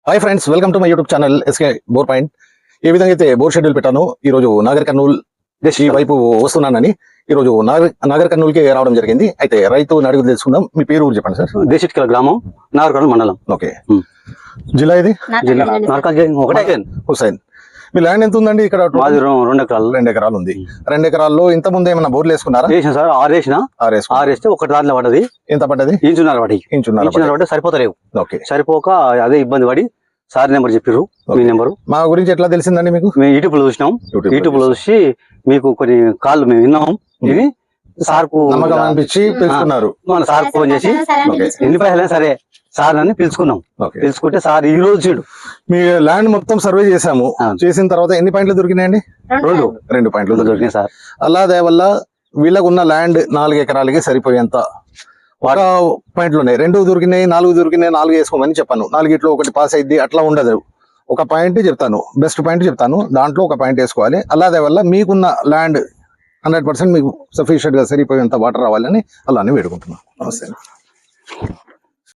Hi friends, welcome to my YouTube channel SK bore point. ఏ విధంగా అయితే bore schedule పెట్టాను, ఈ రోజు నాగర్ కర్నూల్ ఈ వైపు వస్తున్నానని ఈ రోజు నాగర్ కర్నూల్ కి రావడం జరిగింది. అయితే రైతు అడుగు తెలుసుకుందాం. మీ పేరు చెప్పండి సార్. దేశిట్కల గ్రామం, నాగర్ కర్నూల్ మండలం. ఓకే, జిల్లా ఇది హుసైన్. మీ ల్యాండ్ ఎంత ఉందండి ఇక్కడ? 2 ఎకరాలు. 2 ఎకరాలు ఉంది. 2 ఎకరాల్లో ఇంత ముందు ఏమైనా బోర్లు వేసుకున్నారా? వేసిన సార్, 6 వేస్తే ఒక దాంట్లో పడ్డది. ఎంత పడ్డది? ఇంచున్నర పడి సరిపోతలేవు. ఓకే, సరిపోక అదే ఇబ్బంది పడి సార్ నెంబర్ చెప్పిర్రు. మీ నెంబరు మా గురించి ఎట్లా తెలిసిందండి మీకు? మేము యూట్యూబ్ లో చూసినాం. యూట్యూబ్ లో చూసి మీకు కొన్ని కాళ్ళు మేము విన్నాం. ఇది సార్ కు నమ్మకం అనిపించి పిలుచుకున్నారు. మన సార్ ఫోన్ చేసి ఎన్ని పైసలైనా సరే సార్ అని పిలుచుకున్నాం. పిలుచుకుంటే సార్ ఈ రోజు చూడు మీ ల్యాండ్ మొత్తం సర్వే చేసాము. చేసిన తర్వాత ఎన్ని పాయింట్లు దొరికినాయండి? 2 పాయింట్లు దొరికినాయి సార్. అలా వల్ల వీళ్ళకు ఉన్న ల్యాండ్ 4 ఎకరాలకి సరిపోయేంత ఒక పాయింట్లు ఉన్నాయి. 2 దొరికినాయి, 4 దొరికినాయి. 4 వేసుకోమని చెప్పాను. 4 ఒకటి పాస్ అయింది అట్లా ఉండదు. ఒక పాయింట్ చెప్తాను, బెస్ట్ పాయింట్ చెప్తాను, దాంట్లో ఒక పాయింట్ వేసుకోవాలి. అలా వల్ల మీకున్న ల్యాండ్ 100% మీకు సఫిషియెంట్ గా సరిపోయేంత వాటర్ రావాలని అలానే వేడుకుంటున్నాను. నమస్తే.